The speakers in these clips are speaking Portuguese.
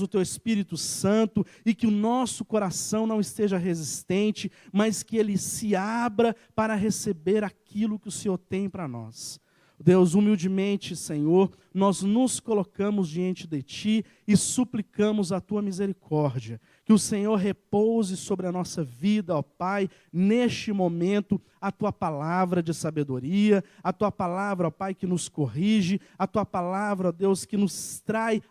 o teu Espírito Santo e que o nosso coração não esteja resistente, mas que ele se abra para receber aquilo que o Senhor tem para nós. Deus, humildemente, Senhor, nós nos colocamos diante de Ti e suplicamos a Tua misericórdia. Que o Senhor repouse sobre a nossa vida, ó Pai, neste momento, a Tua palavra de sabedoria, a Tua palavra, ó Pai, que nos corrige, a Tua palavra, ó Deus, que nos traz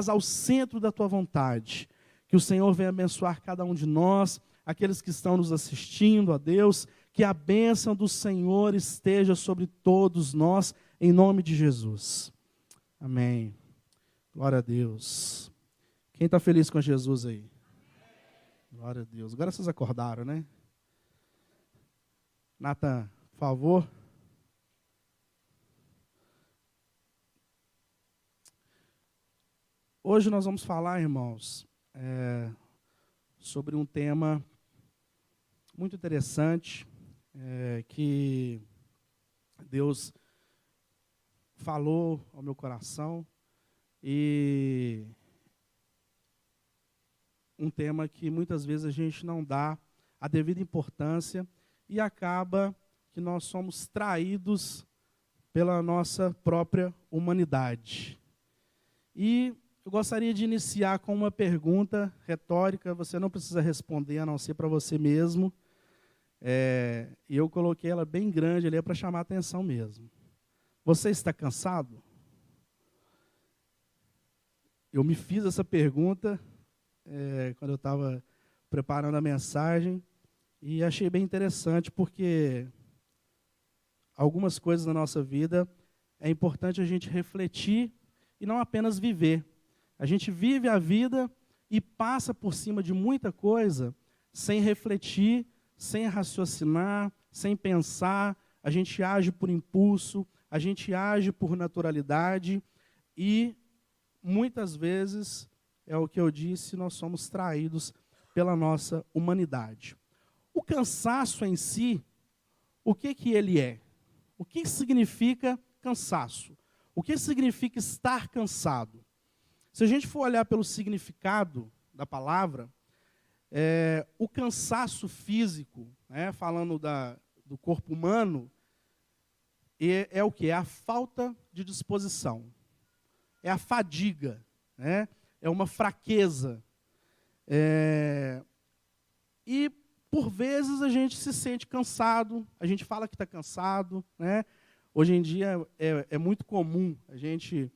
ao centro da Tua vontade. Que o Senhor venha abençoar cada um de nós, aqueles que estão nos assistindo, ó Deus, que a bênção do Senhor esteja sobre todos nós, em nome de Jesus. Amém. Glória a Deus. Quem está feliz com Jesus aí? Glória a Deus. Agora vocês acordaram, né? Nathan, por favor. Hoje nós vamos falar, irmãos, sobre um tema muito interessante, que Deus falou ao meu coração, e um tema que muitas vezes a gente não dá a devida importância e acaba que nós somos traídos pela nossa própria humanidade. E eu gostaria de iniciar com uma pergunta retórica, você não precisa responder, a não ser para você mesmo. E eu coloquei ela bem grande ali para chamar a atenção mesmo. Você está cansado? Eu me fiz essa pergunta quando eu estava preparando a mensagem e achei bem interessante, porque algumas coisas na nossa vida é importante a gente refletir e não apenas viver. A gente vive a vida e passa por cima de muita coisa sem refletir, sem raciocinar, sem pensar. A gente age por impulso, a gente age por naturalidade e muitas vezes, é o que eu disse, nós somos traídos pela nossa humanidade. O cansaço em si, o que ele é? O que significa cansaço? O que significa estar cansado? Se a gente for olhar pelo significado da palavra, o cansaço físico, falando do corpo humano, é o que? É a falta de disposição, é a fadiga, é uma fraqueza. E, por vezes, a gente se sente cansado, a gente fala que está cansado. Hoje em dia é muito comum a gente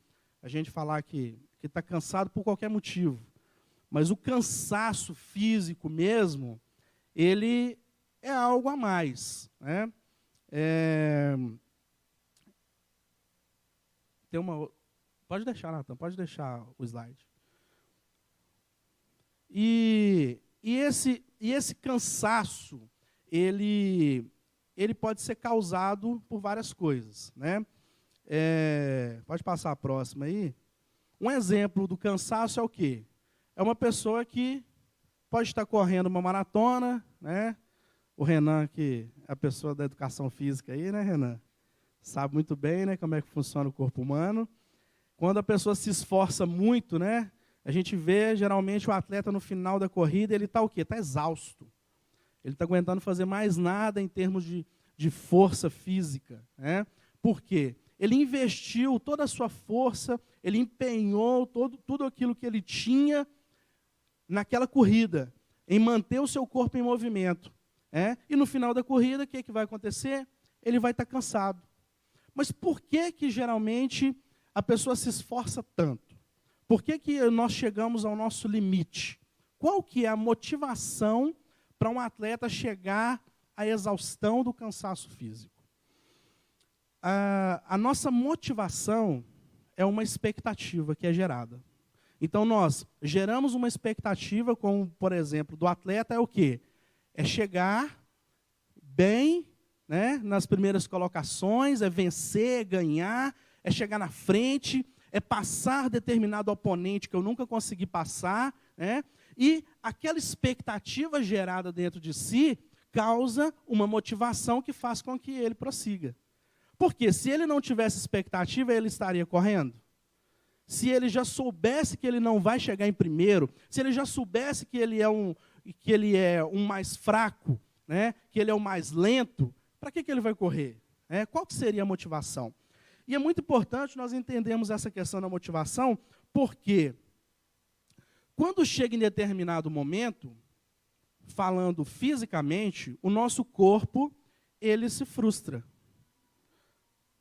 falar que está cansado por qualquer motivo. Mas o cansaço físico mesmo, ele é algo a mais. Pode deixar, Nathan, pode deixar o slide. E esse cansaço, ele pode ser causado por várias coisas. Pode passar a próxima aí. Um exemplo do cansaço é o quê? É uma pessoa que pode estar correndo uma maratona, O Renan, que é a pessoa da educação física aí, Renan? Sabe muito bem, como é que funciona o corpo humano. Quando a pessoa se esforça muito, a gente vê, geralmente, o atleta no final da corrida, ele está o quê? Está exausto. Ele está aguentando fazer mais nada em termos de força física. Por quê? Ele investiu toda a sua força, ele empenhou tudo aquilo que ele tinha naquela corrida, em manter o seu corpo em movimento. E no final da corrida, o que vai acontecer? Ele vai estar cansado. Mas por que geralmente a pessoa se esforça tanto? Por que nós chegamos ao nosso limite? Qual que é a motivação para um atleta chegar à exaustão do cansaço físico? A nossa motivação é uma expectativa que é gerada. Então, nós geramos uma expectativa, como, por exemplo, do atleta, é o quê? É chegar bem, nas primeiras colocações, é vencer, é ganhar, é chegar na frente, é passar determinado oponente que eu nunca consegui passar, E aquela expectativa gerada dentro de si causa uma motivação que faz com que ele prossiga. Porque se ele não tivesse expectativa, ele estaria correndo? se ele já soubesse que ele não vai chegar em primeiro, se ele já soubesse que ele é um mais fraco, né, que ele é o mais lento, para que ele vai correr? Qual que seria a motivação? E é muito importante nós entendermos essa questão da motivação, porque quando chega em determinado momento, falando fisicamente, o nosso corpo, ele se frustra.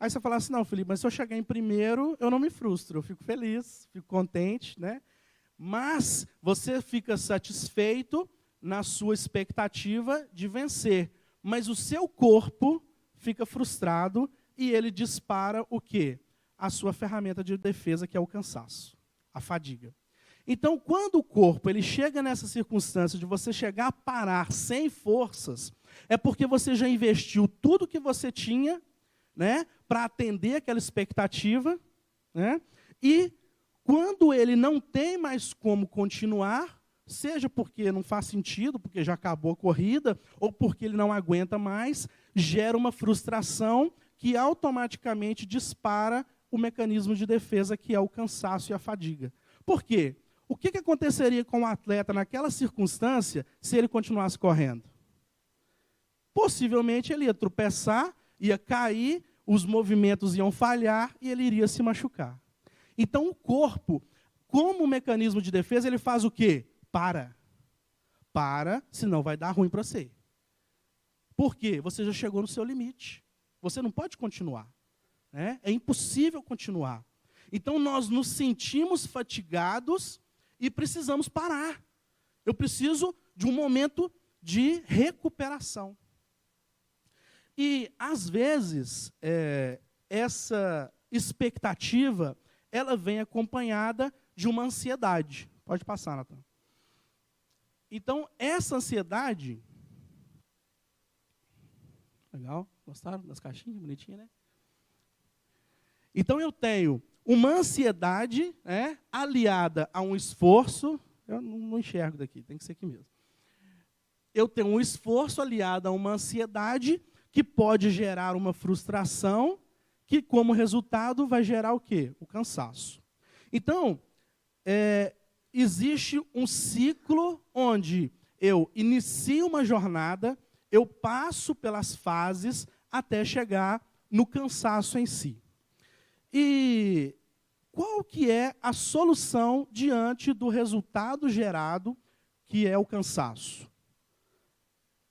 Aí você fala assim, não, Felipe, mas se eu chegar em primeiro, eu não me frustro, eu fico feliz, fico contente, né? Mas você fica satisfeito na sua expectativa de vencer. Mas o seu corpo fica frustrado e ele dispara o quê? A sua ferramenta de defesa, que é o cansaço, a fadiga. Então, quando o corpo ele chega nessa circunstância de você chegar a parar sem forças, é porque você já investiu tudo que você tinha, né, para atender aquela expectativa, né, e quando ele não tem mais como continuar, seja porque não faz sentido, porque já acabou a corrida, ou porque ele não aguenta mais, gera uma frustração que automaticamente dispara o mecanismo de defesa, que é o cansaço e a fadiga. Por quê? O que aconteceria com o atleta naquela circunstância se ele continuasse correndo? Possivelmente ele ia tropeçar, ia cair, os movimentos iam falhar e ele iria se machucar. Então o corpo, como mecanismo de defesa, ele faz o quê? Para, senão vai dar ruim para você. Por quê? Você já chegou no seu limite. Você não pode continuar, né? É impossível continuar. Então nós nos sentimos fatigados e precisamos parar. Eu preciso de um momento de recuperação. E, às vezes, essa expectativa, ela vem acompanhada de uma ansiedade. Pode passar, Natan. Então, essa ansiedade... Legal? Gostaram das caixinhas? Bonitinha, né? Então, eu tenho uma ansiedade, né, aliada a um esforço. Eu não enxergo daqui, tem que ser aqui mesmo. Eu tenho um esforço aliado a uma ansiedade que pode gerar uma frustração, que, como resultado, vai gerar o quê? O cansaço. Então, existe um ciclo onde eu inicio uma jornada, eu passo pelas fases até chegar no cansaço em si. E qual que é a solução diante do resultado gerado, que é o cansaço?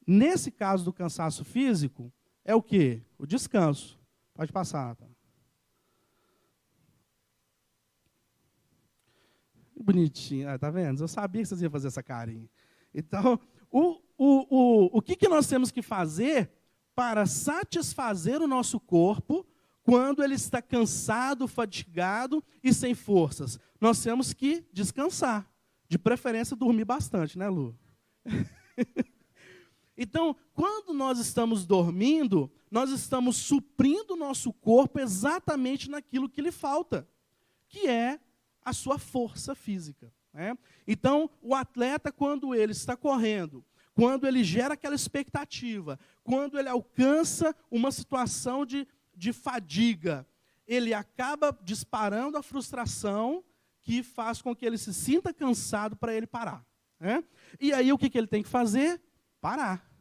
Nesse caso do cansaço físico, é o quê? O descanso. Pode passar, Nathan. Bonitinho, tá vendo? Eu sabia que vocês iam fazer essa carinha. Então, o que nós temos que fazer para satisfazer o nosso corpo quando ele está cansado, fatigado e sem forças? Nós temos que descansar. De preferência, dormir bastante, né, Lu? Então, quando nós estamos dormindo, nós estamos suprindo o nosso corpo exatamente naquilo que lhe falta, que é a sua força física, né? Então, o atleta, quando ele está correndo, quando ele gera aquela expectativa, quando ele alcança uma situação de fadiga, ele acaba disparando a frustração que faz com que ele se sinta cansado para ele parar, né? E aí, o que ele tem que fazer? Parar.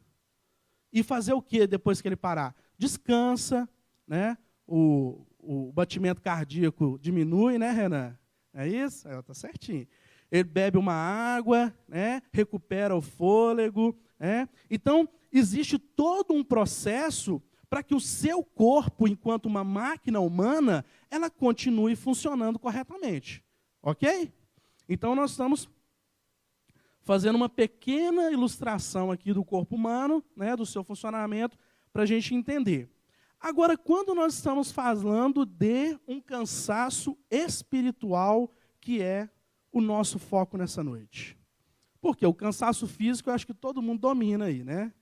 E fazer o que depois que ele parar? Descansa, né? O batimento cardíaco diminui, né, Renan? É isso? Está certinho. Ele bebe uma água, né? Recupera o fôlego, né? Então, existe todo um processo para que o seu corpo, enquanto uma máquina humana, ela continue funcionando corretamente. Ok? Então, nós estamos fazendo uma pequena ilustração aqui do corpo humano, né, do seu funcionamento, para a gente entender. Agora, quando nós estamos falando de um cansaço espiritual, que é o nosso foco nessa noite. Porque o cansaço físico, eu acho que todo mundo domina aí, né?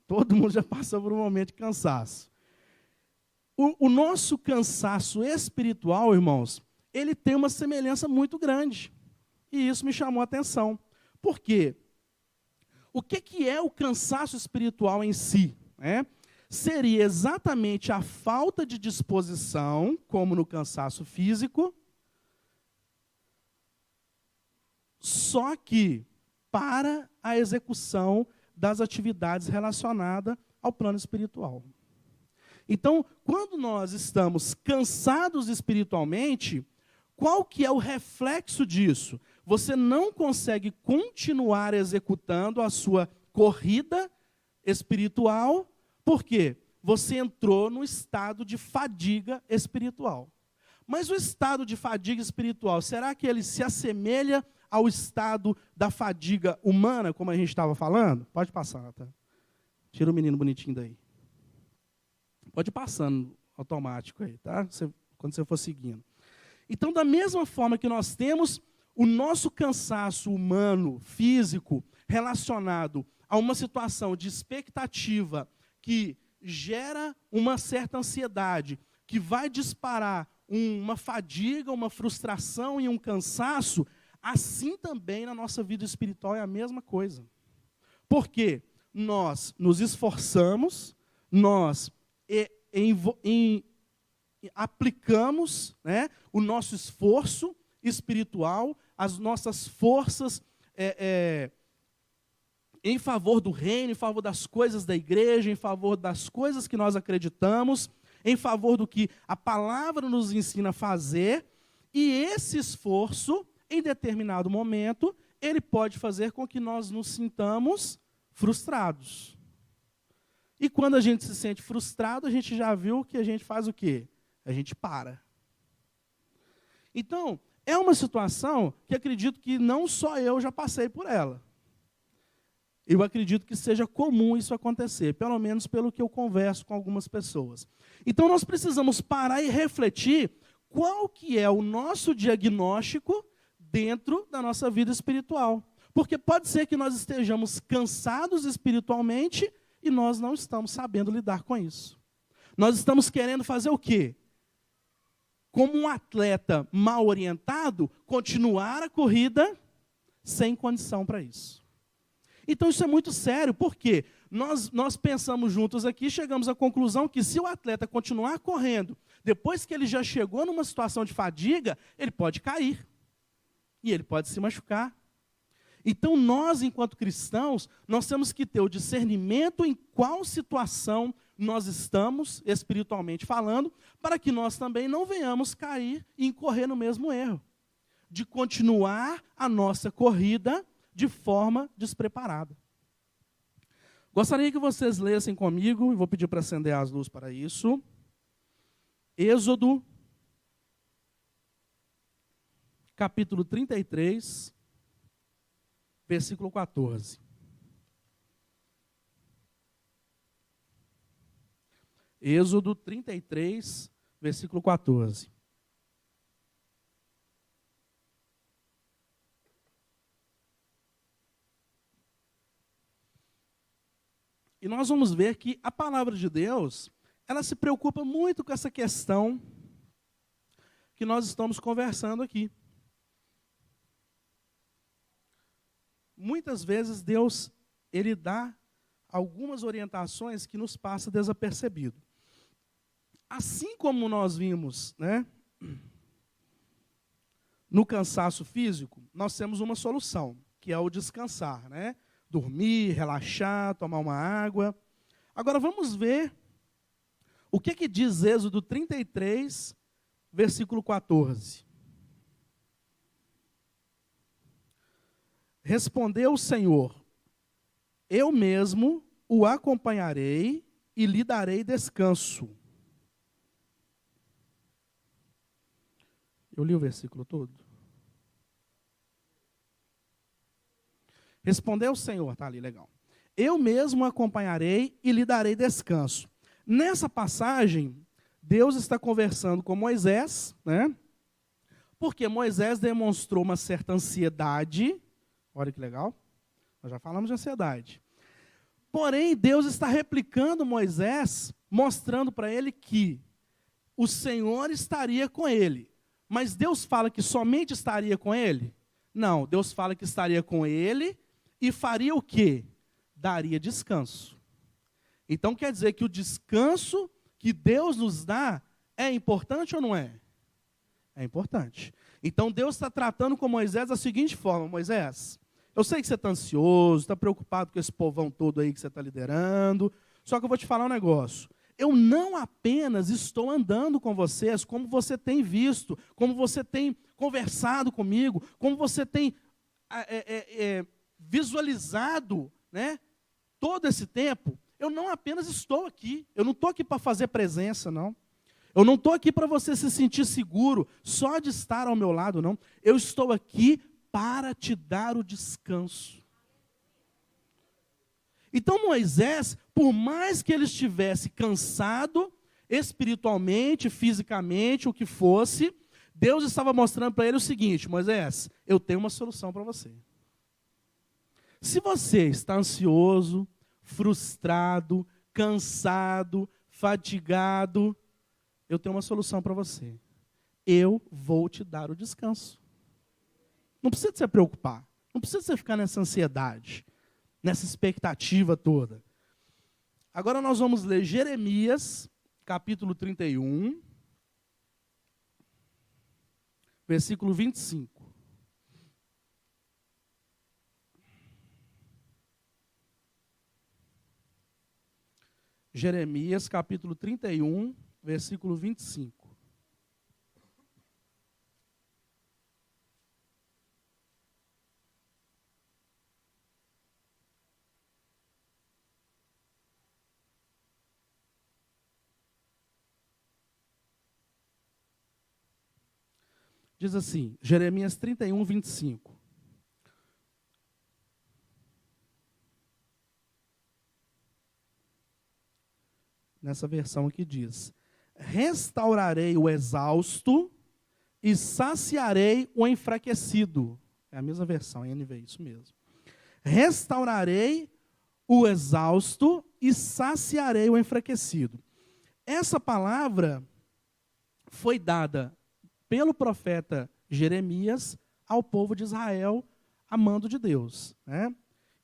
Todo mundo já passou por um momento de cansaço. O nosso cansaço espiritual, irmãos, ele tem uma semelhança muito grande. E isso me chamou a atenção. Por quê? O que é o cansaço espiritual em si? Seria exatamente a falta de disposição, como no cansaço físico, só que para a execução das atividades relacionadas ao plano espiritual. Então, quando nós estamos cansados espiritualmente, qual que é o reflexo disso? Você não consegue continuar executando a sua corrida espiritual, por quê? Você entrou no estado de fadiga espiritual. Mas o estado de fadiga espiritual, será que ele se assemelha ao estado da fadiga humana, como a gente estava falando? Pode passar, tá? Tira o menino bonitinho daí. Pode ir passando automático aí, tá? Quando você for seguindo. Então, da mesma forma que nós temos o nosso cansaço humano, físico, relacionado a uma situação de expectativa que gera uma certa ansiedade, que vai disparar uma fadiga, uma frustração e um cansaço, assim também na nossa vida espiritual é a mesma coisa. Porque nós nos esforçamos, nós aplicamos, né, o nosso esforço espiritual, as nossas forças em favor do reino, em favor das coisas da igreja, em favor das coisas que nós acreditamos, em favor do que a palavra nos ensina a fazer, e esse esforço, em determinado momento, ele pode fazer com que nós nos sintamos frustrados. E quando a gente se sente frustrado, a gente já viu que a gente faz o quê? A gente para. Então, é uma situação que acredito que não só eu já passei por ela. Eu acredito que seja comum isso acontecer, pelo menos pelo que eu converso com algumas pessoas. Então, nós precisamos parar e refletir qual que é o nosso diagnóstico dentro da nossa vida espiritual. Porque pode ser que nós estejamos cansados espiritualmente e nós não estamos sabendo lidar com isso. Nós estamos querendo fazer o quê? Como um atleta mal orientado, continuar a corrida sem condição para isso. Então isso é muito sério, porque nós pensamos juntos aqui, chegamos à conclusão que se o atleta continuar correndo, depois que ele já chegou numa situação de fadiga, ele pode cair. E ele pode se machucar. Então nós, enquanto cristãos, nós temos que ter o discernimento em qual situação nós estamos, espiritualmente falando, para que nós também não venhamos cair e incorrer no mesmo erro, de continuar a nossa corrida de forma despreparada. Gostaria que vocês lessem comigo, e vou pedir para acender as luzes para isso. Êxodo, capítulo 33, versículo 14. Êxodo 33, versículo 14. E nós vamos ver que a palavra de Deus, ela se preocupa muito com essa questão que nós estamos conversando aqui. Muitas vezes Deus, ele dá algumas orientações que nos passa desapercebido. Assim como nós vimos, né, no cansaço físico, nós temos uma solução, que é o descansar, né? Dormir, relaxar, tomar uma água. Agora vamos ver o que diz Êxodo 33, versículo 14. Respondeu o Senhor: eu mesmo o acompanharei e lhe darei descanso. Eu li o versículo todo? Respondeu o Senhor, está ali, legal. Eu mesmo o acompanharei e lhe darei descanso. Nessa passagem, Deus está conversando com Moisés, né? Porque Moisés demonstrou uma certa ansiedade. Olha que legal. Nós já falamos de ansiedade. Porém, Deus está replicando Moisés, mostrando para ele que o Senhor estaria com ele. Mas Deus fala que somente estaria com ele? Não, Deus fala que estaria com ele e faria o quê? Daria descanso. Então quer dizer que o descanso que Deus nos dá é importante ou não é? É importante. Então Deus está tratando com Moisés da seguinte forma: Moisés, eu sei que você está ansioso, está preocupado com esse povão todo aí que você está liderando, só que eu vou te falar um negócio. Eu não apenas estou andando com vocês, como você tem visto, como você tem conversado comigo, como você tem visualizado, né, todo esse tempo. Eu não apenas estou aqui, eu não estou aqui para fazer presença, não. Eu não estou aqui para você se sentir seguro só de estar ao meu lado, não. Eu estou aqui para te dar o descanso. Então Moisés, por mais que ele estivesse cansado, espiritualmente, fisicamente, o que fosse, Deus estava mostrando para ele o seguinte: Moisés, eu tenho uma solução para você. Se você está ansioso, frustrado, cansado, fatigado, eu tenho uma solução para você. Eu vou te dar o descanso. Não precisa se preocupar, não precisa você ficar nessa ansiedade, nessa expectativa toda. Agora nós vamos ler Jeremias, capítulo 31, versículo 25. Jeremias, capítulo 31, versículo 25. Diz assim, Jeremias 31, 25. Nessa versão aqui diz: restaurarei o exausto e saciarei o enfraquecido. É a mesma versão, NVI, isso mesmo. Restaurarei o exausto e saciarei o enfraquecido. Essa palavra foi dada pelo profeta Jeremias ao povo de Israel, a mando de Deus, né?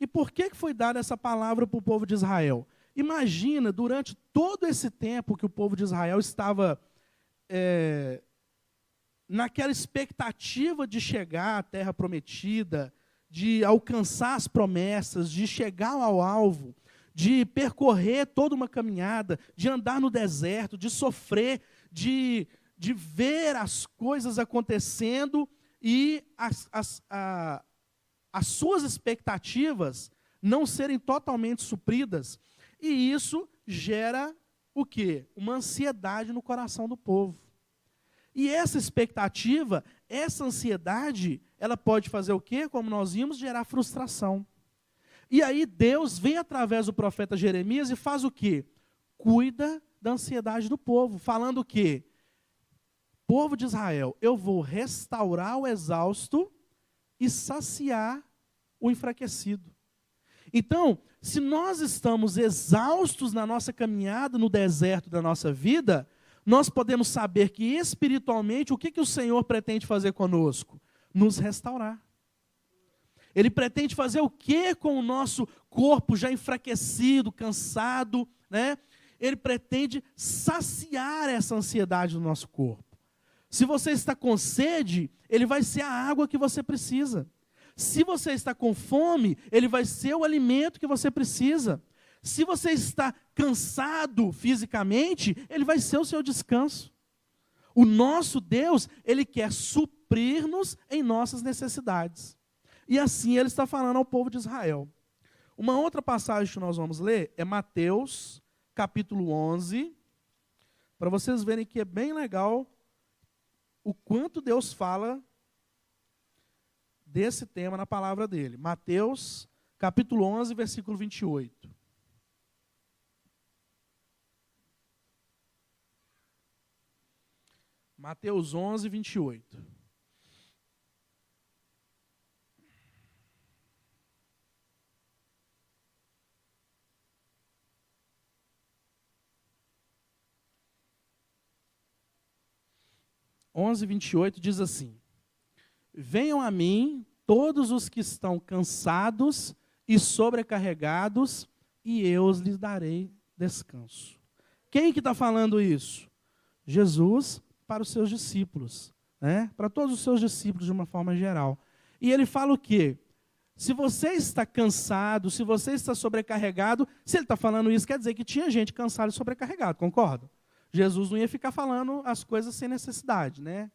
E por que foi dada essa palavra para o povo de Israel? Imagina, durante todo esse tempo que o povo de Israel estava naquela expectativa de chegar à terra prometida, de alcançar as promessas, de chegar ao alvo, de percorrer toda uma caminhada, de andar no deserto, de sofrer, de ver as coisas acontecendo e as suas expectativas não serem totalmente supridas. E isso gera o quê? Uma ansiedade no coração do povo. E essa expectativa, essa ansiedade, ela pode fazer o quê? Como nós vimos, gerar frustração. E aí Deus vem através do profeta Jeremias e faz o quê? Cuida da ansiedade do povo, falando o quê? Povo de Israel, eu vou restaurar o exausto e saciar o enfraquecido. Então, se nós estamos exaustos na nossa caminhada, no deserto da nossa vida, nós podemos saber que espiritualmente, o que o Senhor pretende fazer conosco? Nos restaurar. Ele pretende fazer o que com o nosso corpo já enfraquecido, cansado, né? Ele pretende saciar essa ansiedade do nosso corpo. Se você está com sede, ele vai ser a água que você precisa. Se você está com fome, ele vai ser o alimento que você precisa. Se você está cansado fisicamente, ele vai ser o seu descanso. O nosso Deus, ele quer suprir-nos em nossas necessidades. E assim ele está falando ao povo de Israel. Uma outra passagem que nós vamos ler é Mateus, capítulo 11, para vocês verem que é bem legal o quanto Deus fala desse tema na palavra dele. Mateus, capítulo 11, versículo 28. Mateus 11, 28. Onze, 28 diz assim: venham a mim todos os que estão cansados e sobrecarregados, e eu lhes darei descanso. Quem que está falando isso? Jesus para os seus discípulos. né? Para todos os seus discípulos de uma forma geral. E ele fala o quê? Se você está cansado, se você está sobrecarregado, se ele está falando isso, quer dizer que tinha gente cansada e sobrecarregada, concorda? Jesus não ia ficar falando as coisas sem necessidade, né?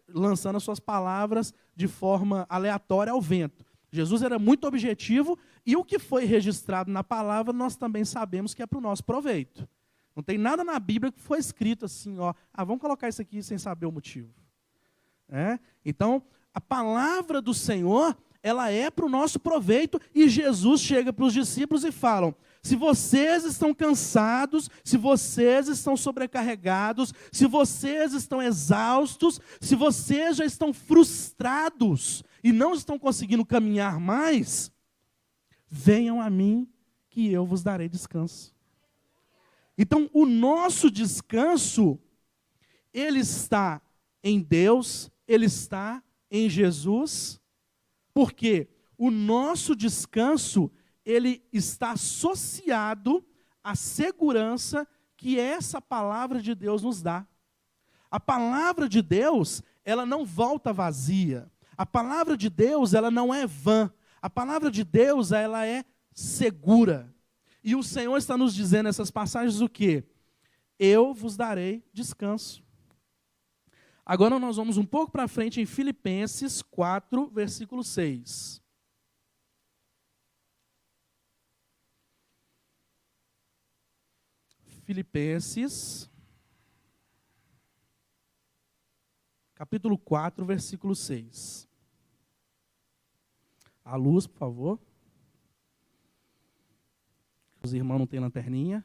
Lançando as suas palavras de forma aleatória ao vento. Jesus era muito objetivo e o que foi registrado na palavra nós também sabemos que é para o nosso proveito. Não tem nada na Bíblia que foi escrito assim, ó, vamos colocar isso aqui sem saber o motivo. Então, a palavra do Senhor, ela é para o nosso proveito e Jesus chega para os discípulos e fala: se vocês estão cansados, se vocês estão sobrecarregados, se vocês estão exaustos, se vocês já estão frustrados e não estão conseguindo caminhar mais, venham a mim que eu vos darei descanso. Então, o nosso descanso, ele está em Deus, ele está em Jesus, porque o nosso descanso, ele está associado à segurança que essa palavra de Deus nos dá. A palavra de Deus, ela não volta vazia. A palavra de Deus, ela não é vã. A palavra de Deus, ela é segura. E o Senhor está nos dizendo nessas passagens o quê? Eu vos darei descanso. Agora nós vamos um pouco para frente em Filipenses 4, versículo 6. Filipenses, capítulo 4, versículo 6. A luz, por favor. Os irmãos não têm lanterninha.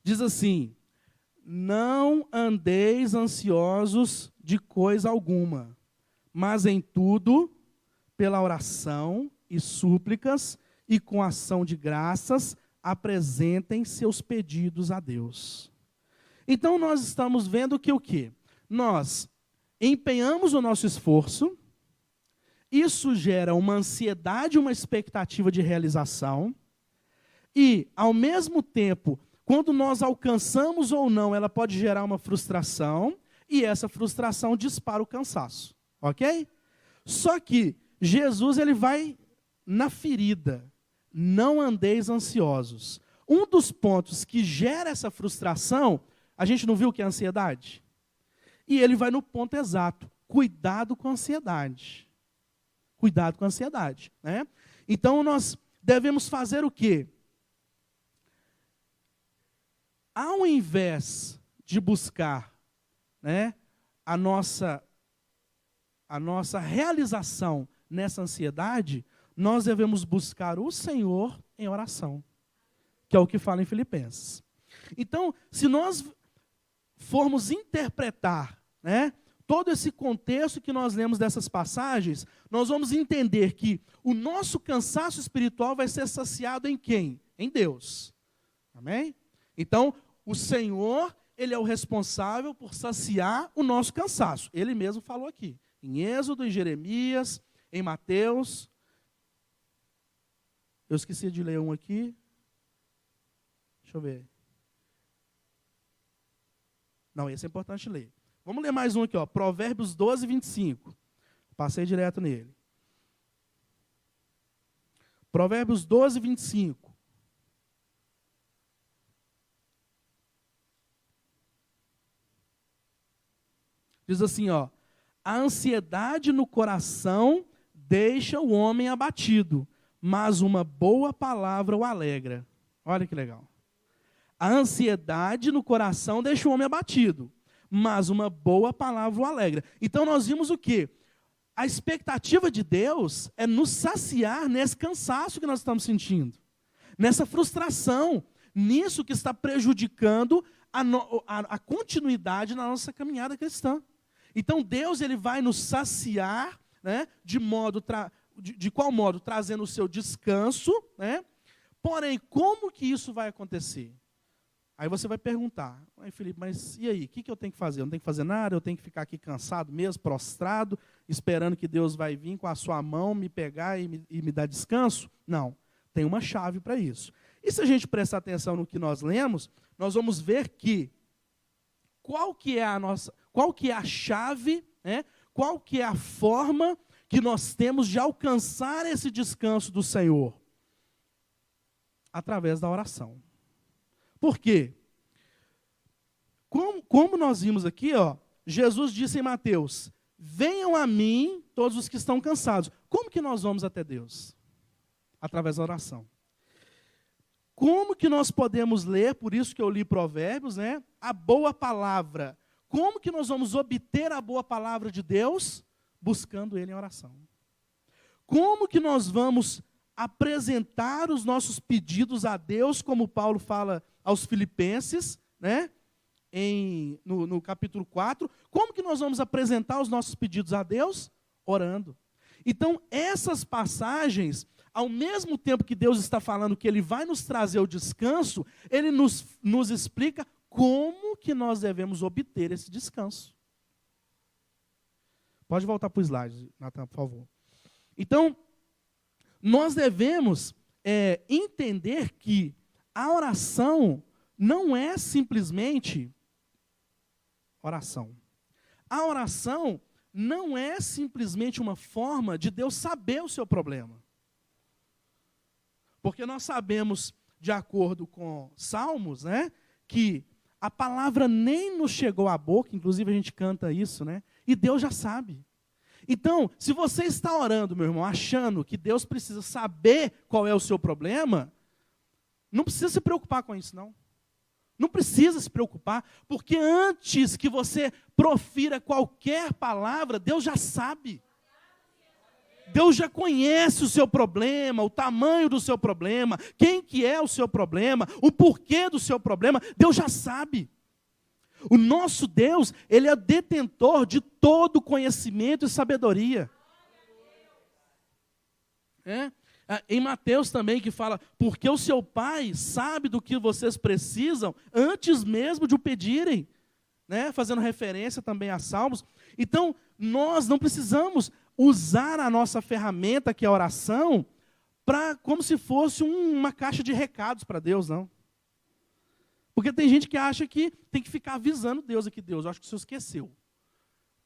Diz assim: não andeis ansiosos de coisa alguma, mas em tudo, pela oração e súplicas e com ação de graças, apresentem seus pedidos a Deus. Então nós estamos vendo que o quê? Nós empenhamos o nosso esforço, isso gera uma ansiedade, uma expectativa de realização, e ao mesmo tempo, quando nós alcançamos ou não, ela pode gerar uma frustração, e essa frustração dispara o cansaço, ok? Só que Jesus, ele vai na ferida. Não andeis ansiosos. Um dos pontos que gera essa frustração, a gente não viu que é a ansiedade? E ele vai no ponto exato. Cuidado com a ansiedade. Cuidado com a ansiedade, né? Então nós devemos fazer o quê? Ao invés de buscar, né, a nossa realização nessa ansiedade, nós devemos buscar o Senhor em oração, que é o que fala em Filipenses. Então, se nós formos interpretar, né, todo esse contexto que nós lemos dessas passagens, nós vamos entender que o nosso cansaço espiritual vai ser saciado em quem? Em Deus. Amém? Então, o Senhor, ele é o responsável por saciar o nosso cansaço. Ele mesmo falou aqui, em Êxodo, em Jeremias, em Mateus. Eu esqueci de ler um aqui. Deixa eu ver. Não, esse é importante ler. Vamos ler mais um aqui, ó. Provérbios 12, 25. Passei direto nele. Provérbios 12, 25. Diz assim, ó: a ansiedade no coração deixa o homem abatido, mas uma boa palavra o alegra. Olha que legal. A ansiedade no coração deixa o homem abatido, mas uma boa palavra o alegra. Então nós vimos o quê? A expectativa de Deus é nos saciar nesse cansaço que nós estamos sentindo, nessa frustração, nisso que está prejudicando a continuidade na nossa caminhada cristã. Então Deus, ele vai nos saciar, né, de qual modo? Trazendo o seu descanso, né? Porém, como que isso vai acontecer? Aí você vai perguntar: Felipe, mas e aí? O que eu tenho que fazer? Eu não tenho que fazer nada? Eu tenho que ficar aqui cansado mesmo, prostrado, esperando que Deus vai vir com a sua mão, me pegar e me dar descanso? Não, tem uma chave para isso. E se a gente prestar atenção no que nós lemos, nós vamos ver que qual qual que é a chave, né? Qual que é a forma que nós temos de alcançar esse descanso do Senhor? Através da oração. Por quê? Como nós vimos aqui, ó, Jesus disse em Mateus: venham a mim todos os que estão cansados. Como que nós vamos até Deus? Através da oração. Como que nós podemos ler, por isso que eu li Provérbios, né? A boa palavra. Como que nós vamos obter a boa palavra de Deus? Buscando Ele em oração. Como que nós vamos apresentar os nossos pedidos a Deus, como Paulo fala aos Filipenses, né? No capítulo 4, como que nós vamos apresentar os nossos pedidos a Deus? Orando. Então, essas passagens, ao mesmo tempo que Deus está falando que Ele vai nos trazer o descanso, Ele nos explica como que nós devemos obter esse descanso. Pode voltar para o slide, Nathan, por favor. Então, nós devemos entender que a oração não é simplesmente oração. A oração não é simplesmente uma forma de Deus saber o seu problema. Porque nós sabemos, de acordo com Salmos, né, que a palavra nem nos chegou à boca, inclusive a gente canta isso, né, e Deus já sabe. Então, se você está orando, meu irmão, achando que Deus precisa saber qual é o seu problema, não precisa se preocupar com isso, não. Não precisa se preocupar, porque antes que você profira qualquer palavra, Deus já sabe. Deus já conhece o seu problema, o tamanho do seu problema, quem que é o seu problema, o porquê do seu problema, Deus já sabe. O nosso Deus, Ele é detentor de todo conhecimento e sabedoria. Em Mateus também que fala, porque o seu Pai sabe do que vocês precisam antes mesmo de o pedirem, né? Fazendo referência também a Salmos. Então, nós não precisamos usar a nossa ferramenta, que é a oração, como se fosse uma caixa de recados para Deus, não. Porque tem gente que acha que tem que ficar avisando Deus aqui, Deus, eu acho que o senhor esqueceu.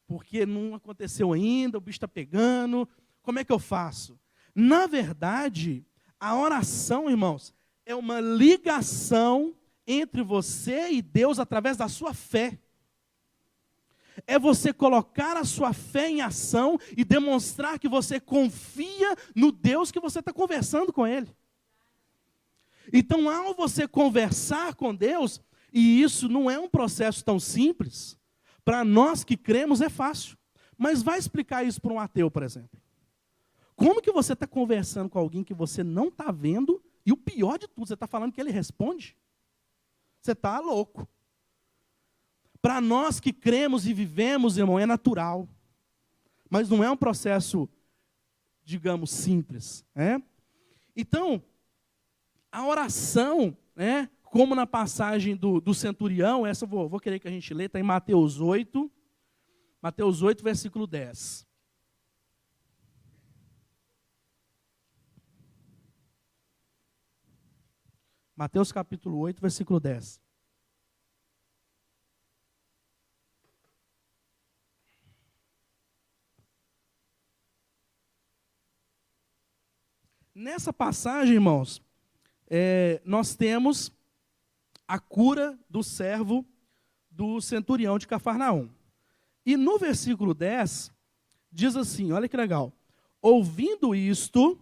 Porque não aconteceu ainda, o bicho está pegando, como é que eu faço? Na verdade, a oração, irmãos, é uma ligação entre você e Deus através da sua fé. É você colocar a sua fé em ação e demonstrar que você confia no Deus que você está conversando com Ele. Então, ao você conversar com Deus, e isso não é um processo tão simples, para nós que cremos é fácil, mas vai explicar isso para um ateu, por exemplo. Como que você está conversando com alguém que você não está vendo, e o pior de tudo, você está falando que ele responde? Você está louco. Para nós que cremos e vivemos, irmão, é natural. Mas não é um processo, digamos, simples. Então, a oração, como na passagem do centurião, essa eu vou querer que a gente lê, está em Mateus 8, versículo 10. Mateus capítulo 8, versículo 10. Nessa passagem, irmãos, nós temos a cura do servo do centurião de Cafarnaum. E no versículo 10, diz assim, olha que legal. Ouvindo isto,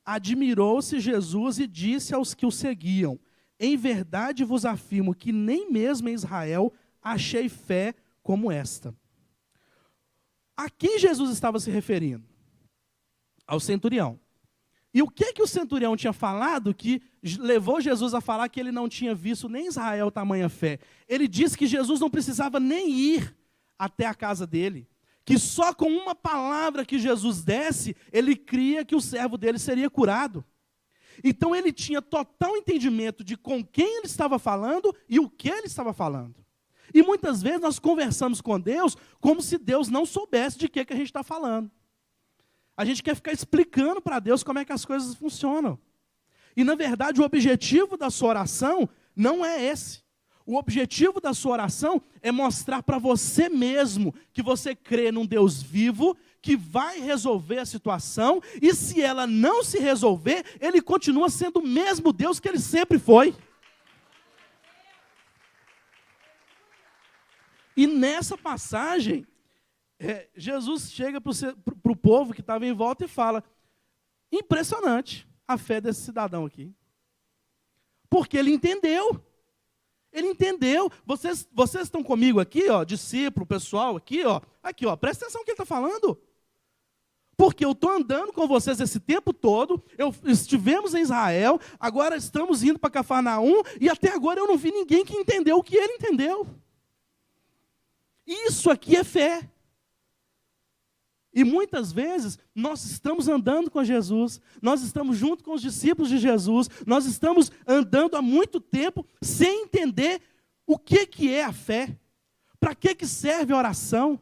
admirou-se Jesus e disse aos que o seguiam, em verdade vos afirmo que nem mesmo em Israel achei fé como esta. A quem Jesus estava se referindo? Ao centurião. E o que o centurião tinha falado que levou Jesus a falar que ele não tinha visto nem em Israel tamanha fé? Ele disse que Jesus não precisava nem ir até a casa dele, que só com uma palavra que Jesus desse, ele cria que o servo dele seria curado. Então ele tinha total entendimento de com quem ele estava falando e o que ele estava falando. E muitas vezes nós conversamos com Deus como se Deus não soubesse de que a gente está falando. A gente quer ficar explicando para Deus como é que as coisas funcionam. E, na verdade, o objetivo da sua oração não é esse. O objetivo da sua oração é mostrar para você mesmo que você crê num Deus vivo, que vai resolver a situação, e se ela não se resolver, Ele continua sendo o mesmo Deus que Ele sempre foi. E nessa passagem, Jesus chega para o povo que estava em volta e fala, impressionante a fé desse cidadão aqui. Porque ele entendeu. Ele entendeu. Vocês estão comigo aqui, ó, discípulo, pessoal, aqui, ó, presta atenção no que ele está falando. Porque eu estou andando com vocês esse tempo todo, estivemos em Israel, agora estamos indo para Cafarnaum, e até agora eu não vi ninguém que entendeu o que ele entendeu. Isso aqui é fé. E muitas vezes nós estamos andando com Jesus, nós estamos junto com os discípulos de Jesus, nós estamos andando há muito tempo sem entender o que é a fé, para que serve a oração,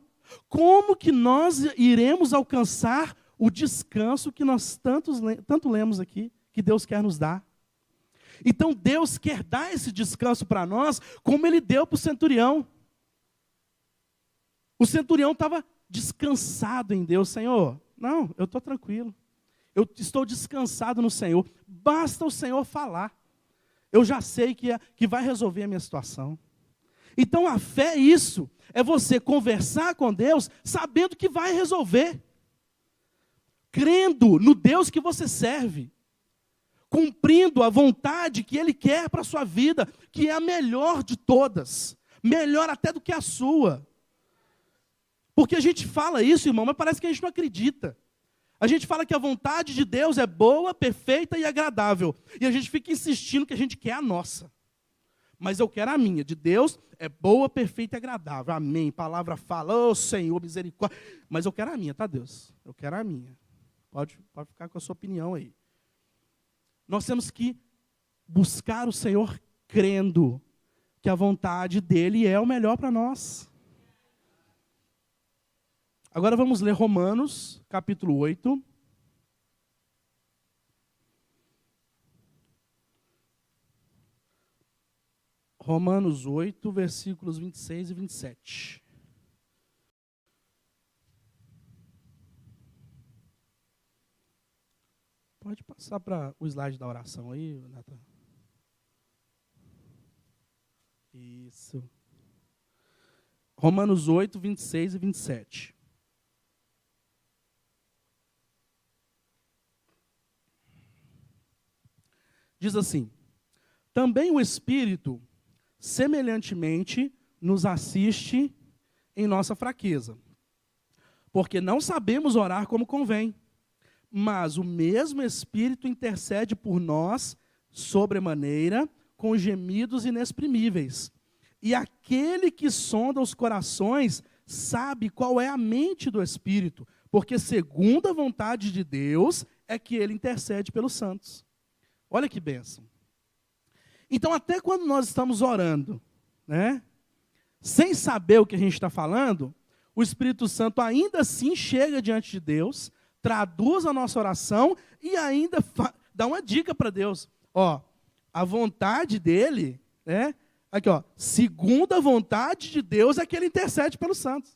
como que nós iremos alcançar o descanso que nós tanto lemos aqui, que Deus quer nos dar. Então Deus quer dar esse descanso para nós, como Ele deu para o centurião. O centurião estava descansado em Deus. Senhor, não, eu estou tranquilo. Eu estou descansado no Senhor. Basta o Senhor falar. Eu já sei que vai resolver a minha situação. Então a fé é isso. É você conversar com Deus sabendo que vai resolver. Crendo no Deus que você serve. Cumprindo a vontade que Ele quer para a sua vida, que é a melhor de todas. Melhor até do que a sua. Porque a gente fala isso, irmão, mas parece que a gente não acredita. A gente fala que a vontade de Deus é boa, perfeita e agradável. E a gente fica insistindo que a gente quer a nossa. Mas eu quero a minha. De Deus é boa, perfeita e agradável. Amém. Palavra fala, ô Senhor, misericórdia. Mas eu quero a minha, tá, Deus? Eu quero a minha. Pode ficar com a sua opinião aí. Nós temos que buscar o Senhor crendo que a vontade dEle é o melhor para nós. Agora vamos ler Romanos, capítulo 8. Romanos 8, versículos 26 e 27. Pode passar para o slide da oração aí, Nathan. Isso. Romanos 8, 26 e 27. Diz assim: também o Espírito, semelhantemente, nos assiste em nossa fraqueza, porque não sabemos orar como convém, mas o mesmo Espírito intercede por nós sobremaneira, com gemidos inexprimíveis. E aquele que sonda os corações sabe qual é a mente do Espírito, porque segundo a vontade de Deus é que Ele intercede pelos santos. Olha que bênção. Então, até quando nós estamos orando, né, sem saber o que a gente está falando, o Espírito Santo ainda assim chega diante de Deus, traduz a nossa oração e ainda dá uma dica para Deus. Ó, a vontade dele, né, aqui, ó, segundo a vontade de Deus é que Ele intercede pelos santos.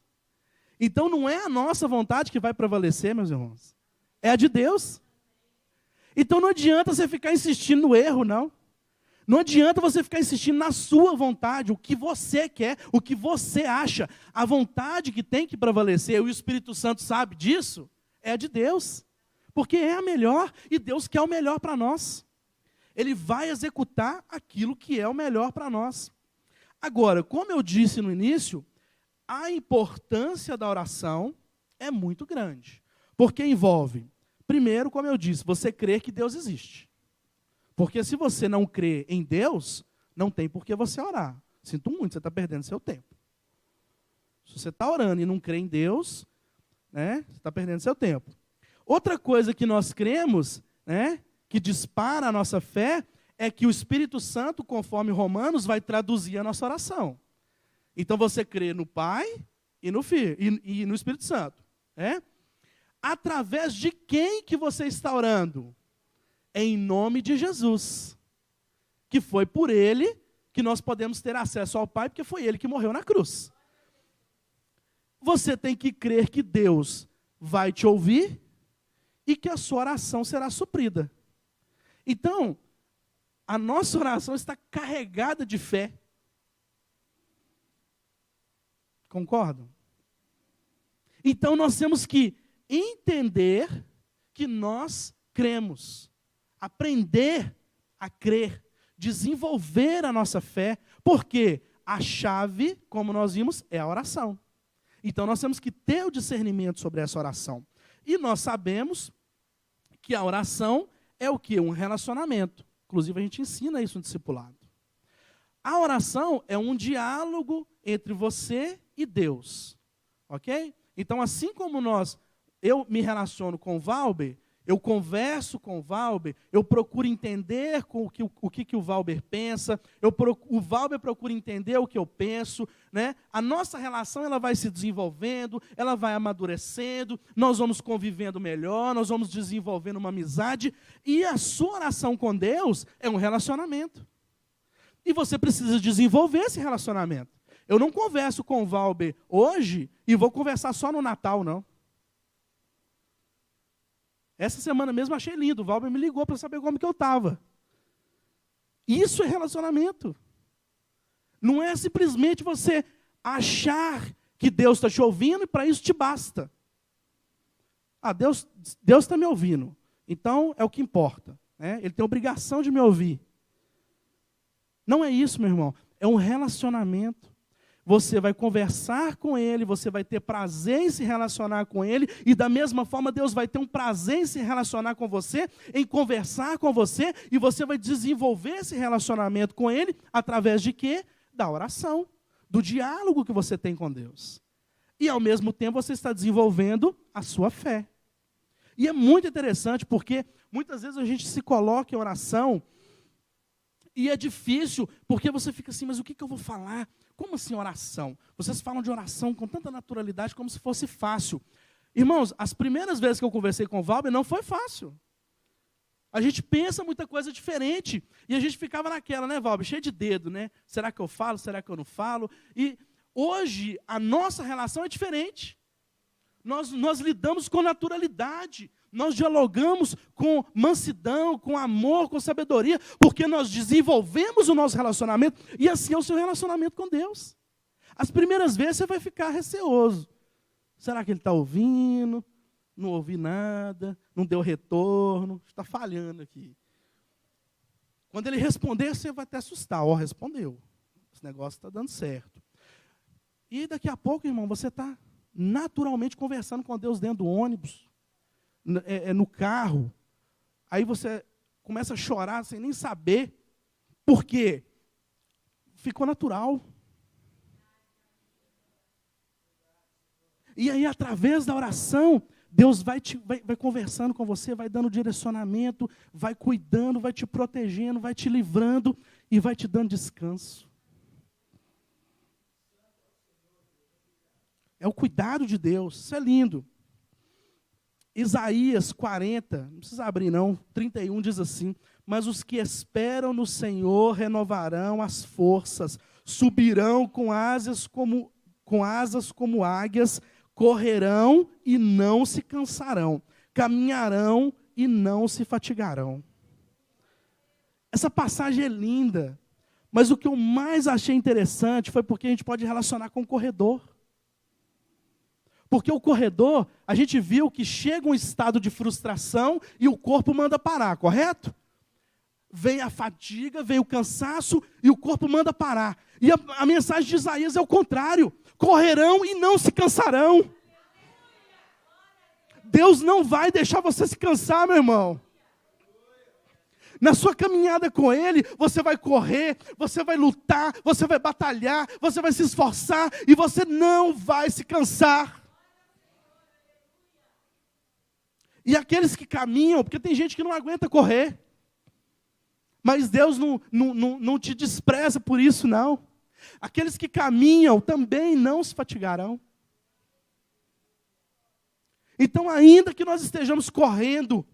Então, não é a nossa vontade que vai prevalecer, meus irmãos. É a de Deus. Então não adianta você ficar insistindo no erro, não. Não adianta você ficar insistindo na sua vontade, o que você quer, o que você acha. A vontade que tem que prevalecer, e o Espírito Santo sabe disso, é a de Deus. Porque é a melhor, e Deus quer o melhor para nós. Ele vai executar aquilo que é o melhor para nós. Agora, como eu disse no início, a importância da oração é muito grande. Porque envolve... Primeiro, como eu disse, você crer que Deus existe. Porque se você não crê em Deus, não tem por que você orar. Sinto muito, você está perdendo seu tempo. Se você está orando e não crê em Deus, né, você está perdendo seu tempo. Outra coisa que nós cremos, né, que dispara a nossa fé, é que o Espírito Santo, conforme Romanos, vai traduzir a nossa oração. Então você crê no Pai e no Filho e no Espírito Santo. Né? Através de quem que você está orando? Em nome de Jesus. Que foi por Ele que nós podemos ter acesso ao Pai, porque foi Ele que morreu na cruz. Você tem que crer que Deus vai te ouvir e que a sua oração será suprida. Então, a nossa oração está carregada de fé. Concordam? Então, nós temos que entender que nós cremos. Aprender a crer. Desenvolver a nossa fé. Porque a chave, como nós vimos, é a oração. Então, nós temos que ter o discernimento sobre essa oração. E nós sabemos que a oração é o quê? Um relacionamento. Inclusive, a gente ensina isso no discipulado. A oração é um diálogo entre você e Deus. Ok? Então, assim como eu me relaciono com o Valber, eu converso com o Valber, eu procuro entender o que o Valber pensa, o Valber procura entender o que eu penso, né? A nossa relação ela vai se desenvolvendo, ela vai amadurecendo, nós vamos convivendo melhor, nós vamos desenvolvendo uma amizade, e a sua oração com Deus é um relacionamento. E você precisa desenvolver esse relacionamento. Eu não converso com o Valber hoje e vou conversar só no Natal, não. Essa semana mesmo achei lindo, o Valber me ligou para saber como que eu estava. Isso é relacionamento. Não é simplesmente você achar que Deus está te ouvindo e para isso te basta. Ah, Deus está me ouvindo, então é o que importa. Né? Ele tem a obrigação de me ouvir. Não é isso, meu irmão. É um relacionamento. Você vai conversar com Ele, você vai ter prazer em se relacionar com Ele, e da mesma forma Deus vai ter um prazer em se relacionar com você, em conversar com você, e você vai desenvolver esse relacionamento com Ele, através de quê? Da oração, do diálogo que você tem com Deus. E ao mesmo tempo você está desenvolvendo a sua fé. E é muito interessante, porque muitas vezes a gente se coloca em oração, e é difícil, porque você fica assim, mas o que eu vou falar? Como assim oração? Vocês falam de oração com tanta naturalidade, como se fosse fácil. Irmãos, as primeiras vezes que eu conversei com o Valber, não foi fácil. A gente pensa muita coisa diferente, e a gente ficava naquela, né, Valber? Cheio de dedo, né? Será que eu falo? Será que eu não falo? E hoje, a nossa relação é diferente. Nós lidamos com naturalidade. Nós dialogamos com mansidão, com amor, com sabedoria, porque nós desenvolvemos o nosso relacionamento, e assim é o seu relacionamento com Deus. As primeiras vezes você vai ficar receoso. Será que ele está ouvindo? Não ouvi nada, não deu retorno, está falhando aqui. Quando ele responder, você vai até assustar. Ó, respondeu. Esse negócio está dando certo. E daqui a pouco, irmão, você está naturalmente conversando com Deus dentro do ônibus, no carro. Aí você começa a chorar sem nem saber. Por quê? Ficou natural. E aí, através da oração, Deus vai conversando com você, vai dando direcionamento, vai cuidando, vai te protegendo, vai te livrando e vai te dando descanso. É o cuidado de Deus, isso é lindo. Isaías 40, não precisa abrir não, 31 diz assim: mas os que esperam no Senhor renovarão as forças, subirão com asas como águias, correrão e não se cansarão, caminharão e não se fatigarão. Essa passagem é linda, mas o que eu mais achei interessante foi porque a gente pode relacionar com o corredor. Porque o corredor, a gente viu que chega um estado de frustração e o corpo manda parar, correto? Vem a fadiga, vem o cansaço e o corpo manda parar. E a mensagem de Isaías é o contrário: correrão e não se cansarão. Deus não vai deixar você se cansar, meu irmão. Na sua caminhada com Ele, você vai correr, você vai lutar, você vai batalhar, você vai se esforçar e você não vai se cansar. E aqueles que caminham, porque tem gente que não aguenta correr, mas Deus não te despreza por isso, não. Aqueles que caminham também não se fatigarão. Então, ainda que nós estejamos correndo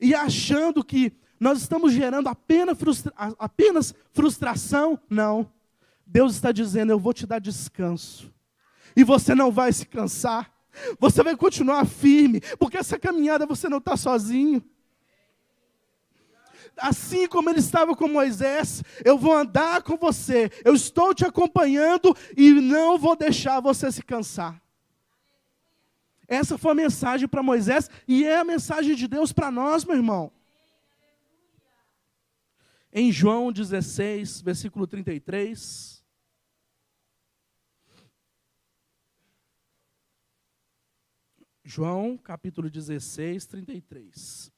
e achando que Nós estamos gerando apenas frustração? Não. Deus está dizendo, eu vou te dar descanso. E você não vai se cansar. Você vai continuar firme, porque essa caminhada você não está sozinho. Assim como ele estava com Moisés, eu vou andar com você, eu estou te acompanhando e não vou deixar você se cansar. Essa foi a mensagem para Moisés e é a mensagem de Deus para nós, meu irmão. Em João 16, versículo 33. João, capítulo 16, 33.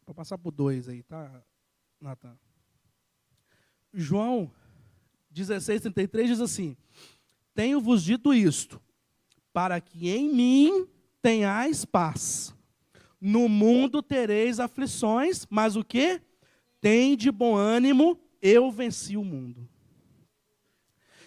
Vou passar por 2 aí, tá, Natan? João 16, 33 diz assim: tenho-vos dito isto, para que em mim tenhais paz. No mundo tereis aflições, mas o quê? Tende bom ânimo, eu venci o mundo.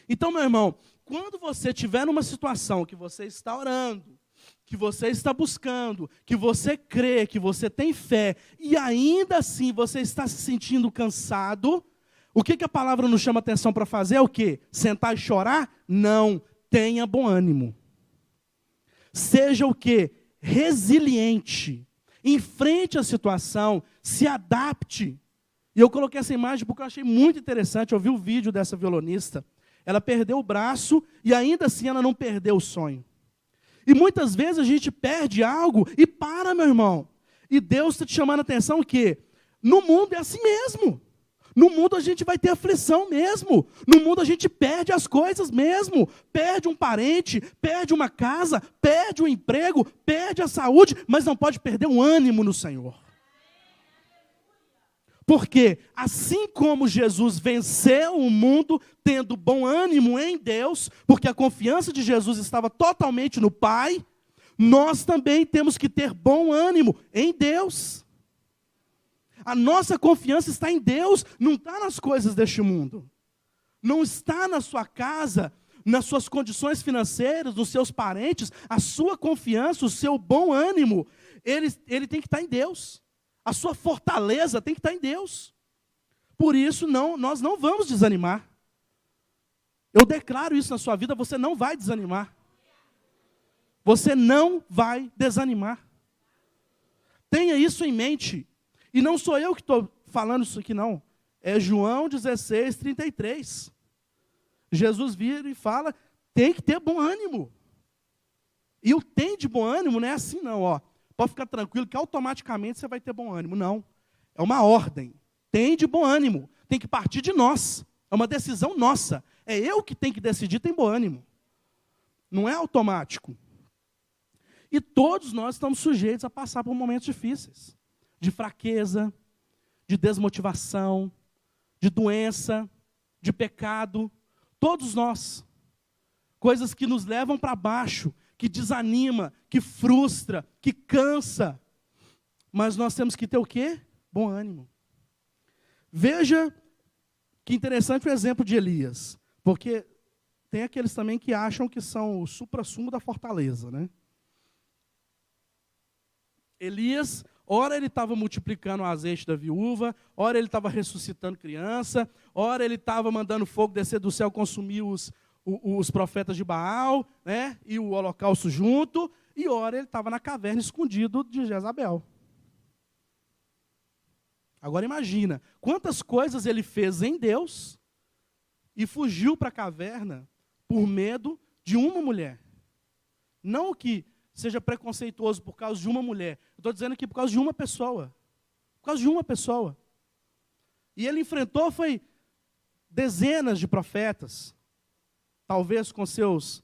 Então, meu irmão, quando você estiver numa situação que você está orando, que você está buscando, que você crê, que você tem fé, e ainda assim você está se sentindo cansado, o que a palavra nos chama atenção para fazer é o quê? Sentar e chorar? Não, tenha bom ânimo. Seja o quê? Resiliente. Enfrente a situação, se adapte. E eu coloquei essa imagem porque eu achei muito interessante, eu vi o vídeo dessa violonista. Ela perdeu o braço e ainda assim ela não perdeu o sonho. E muitas vezes a gente perde algo e para, meu irmão. E Deus está te chamando a atenção que no mundo é assim mesmo. No mundo a gente vai ter aflição mesmo. No mundo a gente perde as coisas mesmo. Perde um parente, perde uma casa, perde um emprego, perde a saúde, mas não pode perder o ânimo no Senhor. Porque assim como Jesus venceu o mundo tendo bom ânimo em Deus, porque a confiança de Jesus estava totalmente no Pai, nós também temos que ter bom ânimo em Deus. A nossa confiança está em Deus, não está nas coisas deste mundo. Não está na sua casa, nas suas condições financeiras, nos seus parentes. A sua confiança, o seu bom ânimo, ele tem que estar em Deus. A sua fortaleza tem que estar em Deus. Por isso, nós não vamos desanimar. Eu declaro isso na sua vida, você não vai desanimar. Você não vai desanimar. Tenha isso em mente. E não sou eu que estou falando isso aqui, não. É João 16, 33. Jesus vira e fala, tem que ter bom ânimo. E o tem de bom ânimo não é assim, não, ó. Pode ficar tranquilo que automaticamente você vai ter bom ânimo. Não. É uma ordem. Tem de bom ânimo. Tem que partir de nós. É uma decisão nossa. É eu que tenho que decidir ter bom ânimo. Não é automático. E todos nós estamos sujeitos a passar por momentos difíceis. De fraqueza, de desmotivação, de doença, de pecado. Todos nós. Coisas que nos levam para baixo, que desanima, que frustra, que cansa. Mas nós temos que ter o quê? Bom ânimo. Veja que interessante o exemplo de Elias. Porque tem aqueles também que acham que são o suprassumo da fortaleza, né? Elias, ora ele estava multiplicando o azeite da viúva, ora ele estava ressuscitando criança, ora ele estava mandando fogo descer do céu, consumir os profetas de Baal, né, e o holocausto junto, e ora ele estava na caverna escondido de Jezabel. Agora imagina, quantas coisas ele fez em Deus e fugiu para a caverna por medo de uma mulher. Não que seja preconceituoso por causa de uma mulher. Eu estou dizendo aqui por causa de uma pessoa. Por causa de uma pessoa. E ele enfrentou, foi dezenas de profetas, talvez com seus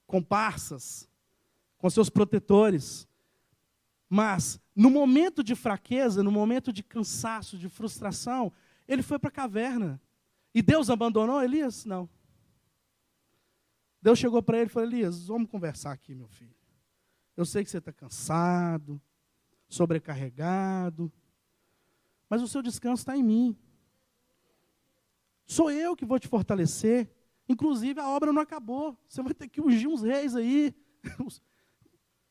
comparsas, com seus protetores. Mas, no momento de fraqueza, no momento de cansaço, de frustração, ele foi para a caverna. E Deus abandonou Elias? Não. Deus chegou para ele e falou, Elias, vamos conversar aqui, meu filho. Eu sei que você está cansado, sobrecarregado, mas o seu descanso está em mim. Sou eu que vou te fortalecer. Inclusive, a obra não acabou. Você vai ter que ungir uns reis aí.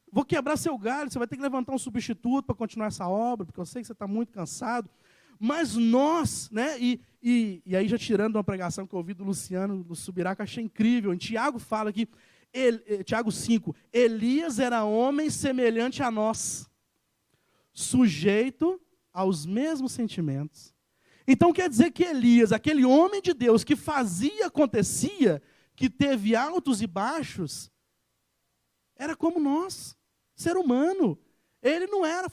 Vou quebrar seu galho. Você vai ter que levantar um substituto para continuar essa obra, porque eu sei que você está muito cansado. Mas nós, né, e aí já tirando uma pregação que eu ouvi do Luciano, do Subiraca, achei incrível. Em Tiago fala que, Tiago 5, Elias era homem semelhante a nós, sujeito aos mesmos sentimentos. Então quer dizer que Elias, aquele homem de Deus que fazia, acontecia, que teve altos e baixos, era como nós, ser humano. Ele não era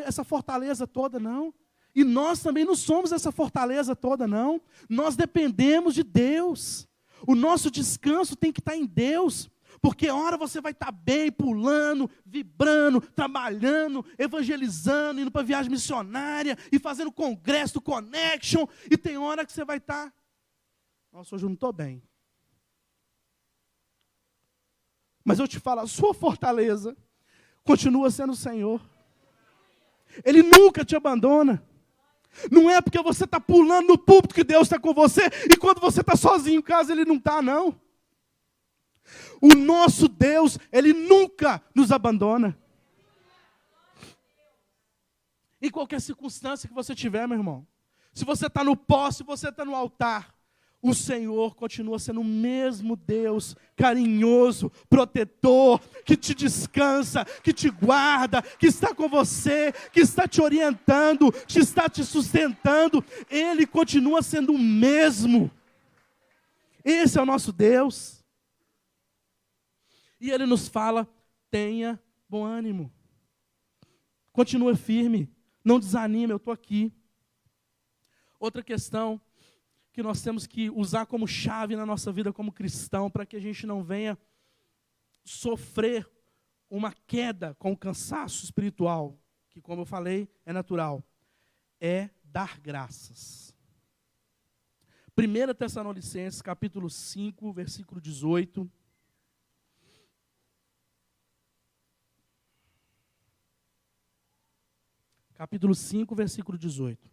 essa fortaleza toda, não. E nós também não somos essa fortaleza toda, não. Nós dependemos de Deus. O nosso descanso tem que estar em Deus. Porque hora você vai estar bem, pulando, vibrando, trabalhando, evangelizando, indo para viagem missionária, e fazendo congresso do Connection. E tem hora que você vai estar, nossa, hoje eu não estou bem. Mas eu te falo, a sua fortaleza continua sendo o Senhor. Ele nunca te abandona. Não é porque você está pulando no púlpito que Deus está com você, e quando você está sozinho em casa, Ele não está, não. O nosso Deus, Ele nunca nos abandona. Em qualquer circunstância que você tiver, meu irmão. Se você está no pó, se você está no altar, o Senhor continua sendo o mesmo Deus carinhoso, protetor, que te descansa, que te guarda, que está com você, que está te orientando, que está te sustentando. Ele continua sendo o mesmo. Esse é o nosso Deus. E Ele nos fala, tenha bom ânimo. Continua firme, não desanime, eu estou aqui. Outra questão que nós temos que usar como chave na nossa vida como cristão, para que a gente não venha sofrer uma queda com o cansaço espiritual, que, como eu falei, é natural, é dar graças. 1 Tessalonicenses, capítulo 5, versículo 18. Capítulo 5, versículo 18.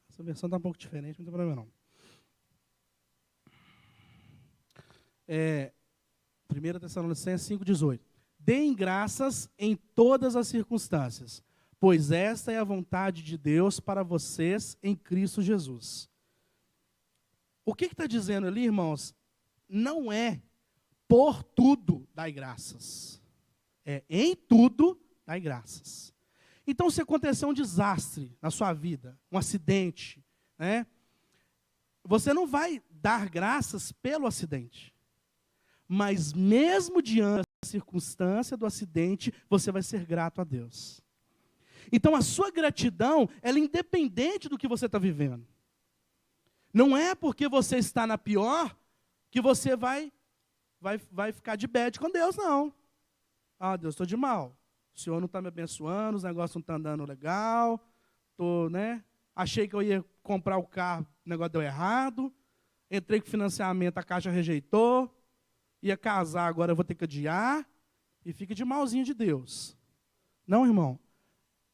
Essa versão está um pouco diferente, não tem problema não. 1 Tessalonicenses 5,18. Deem graças em todas as circunstâncias, pois esta é a vontade de Deus para vocês em Cristo Jesus. O que está dizendo ali, irmãos? Não é por tudo dai graças. É em tudo dai graças. Então, se acontecer um desastre na sua vida, um acidente, né, você não vai dar graças pelo acidente. Mas mesmo diante da circunstância do acidente, você vai ser grato a Deus. Então, a sua gratidão, ela é independente do que você está vivendo. Não é porque você está na pior que você vai ficar de bad com Deus, não. Ah, Deus, estou de mal. O Senhor não está me abençoando, os negócios não estão andando legal, achei que eu ia comprar o carro, o negócio deu errado, entrei com financiamento, a Caixa rejeitou, ia casar, agora eu vou ter que adiar, e fica de malzinho de Deus. Não, irmão,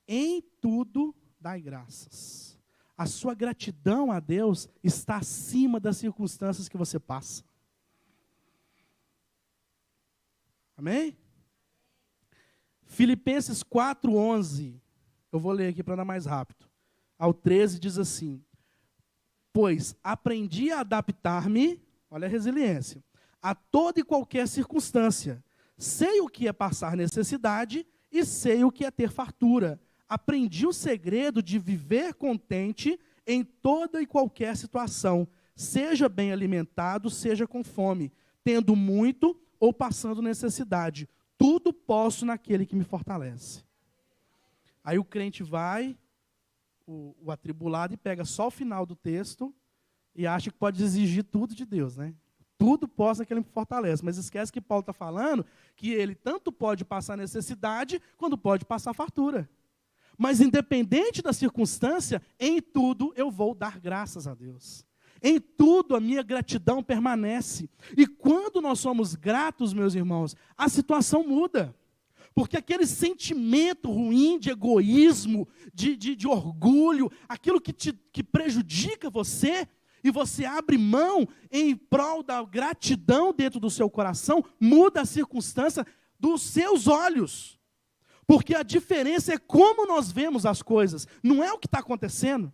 em tudo dai graças. A sua gratidão a Deus está acima das circunstâncias que você passa. Amém? Filipenses 4:11, eu vou ler aqui para andar mais rápido. Ao 13 diz assim: pois aprendi a adaptar-me, olha a resiliência, a toda e qualquer circunstância. Sei o que é passar necessidade e sei o que é ter fartura. Aprendi o segredo de viver contente em toda e qualquer situação, seja bem alimentado, seja com fome, tendo muito ou passando necessidade. Tudo posso naquele que me fortalece. Aí o crente vai, o atribulado, e pega só o final do texto e acha que pode exigir tudo de Deus, né? Tudo posso naquele que me fortalece. Mas esquece que Paulo está falando que ele tanto pode passar necessidade, quanto pode passar fartura. Mas independente da circunstância, em tudo eu vou dar graças a Deus. Em tudo a minha gratidão permanece. E quando nós somos gratos, meus irmãos, a situação muda. Porque aquele sentimento ruim de egoísmo, de orgulho, aquilo que prejudica você, e você abre mão em prol da gratidão dentro do seu coração, muda a circunstância dos seus olhos. Porque a diferença é como nós vemos as coisas, não é o que está acontecendo.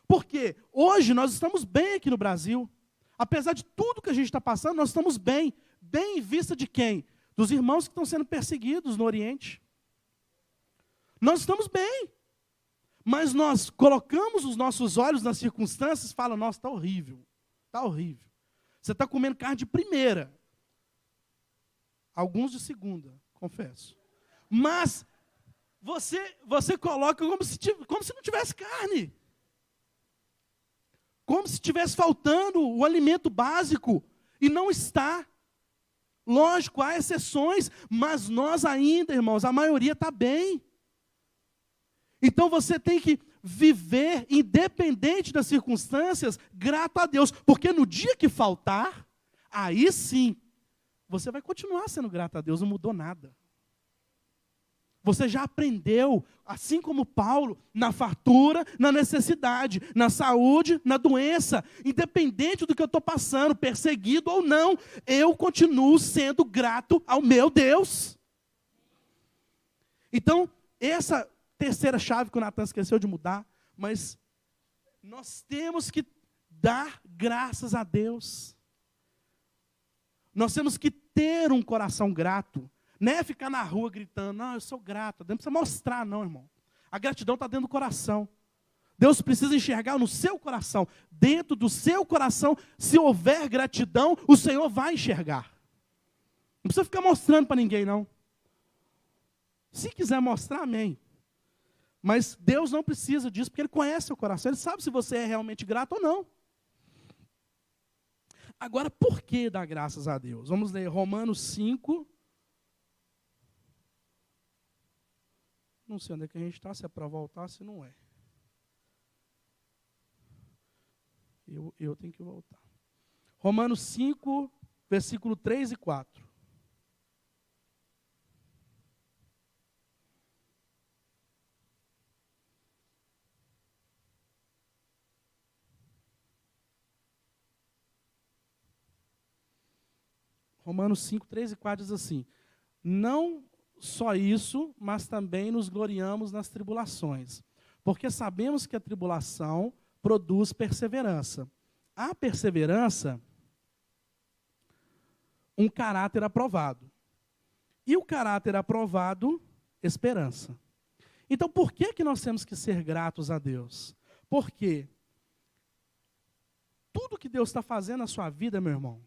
Porque hoje nós estamos bem aqui no Brasil. Apesar de tudo que a gente está passando, nós estamos bem. Bem em vista de quem? Dos irmãos que estão sendo perseguidos no Oriente. Nós estamos bem. Mas nós colocamos os nossos olhos nas circunstâncias e falamos, nossa, está horrível. Está horrível. Você está comendo carne de primeira. Alguns de segunda, confesso. Mas você coloca como se não tivesse carne. Como se estivesse faltando o alimento básico. E não está. Lógico, há exceções, mas nós ainda, irmãos, a maioria está bem. Então você tem que viver, independente das circunstâncias, grato a Deus. Porque no dia que faltar, aí sim, você vai continuar sendo grato a Deus, não mudou nada. Você já aprendeu, assim como Paulo, na fartura, na necessidade, na saúde, na doença. Independente do que eu estou passando, perseguido ou não, eu continuo sendo grato ao meu Deus. Então, essa terceira chave que o Natan esqueceu de mudar, mas nós temos que dar graças a Deus. Nós temos que ter um coração grato. Não é ficar na rua gritando, não, eu sou grato. Não precisa mostrar, não, irmão. A gratidão está dentro do coração. Deus precisa enxergar no seu coração. Dentro do seu coração, se houver gratidão, o Senhor vai enxergar. Não precisa ficar mostrando para ninguém, não. Se quiser mostrar, amém. Mas Deus não precisa disso, porque Ele conhece o coração. Ele sabe se você é realmente grato ou não. Agora, por que dar graças a Deus? Vamos ler Romanos 5. Não sei onde é que a gente está, se é para voltar, se não é. Eu tenho que voltar. Romanos 5, versículo 3 e 4. Romanos 5, 3 e 4 diz assim: não só isso, mas também nos gloriamos nas tribulações, porque sabemos que a tribulação produz perseverança. A perseverança, um caráter aprovado. E o caráter aprovado, esperança. Então, por que nós temos que ser gratos a Deus? Porque tudo que Deus está fazendo na sua vida, meu irmão,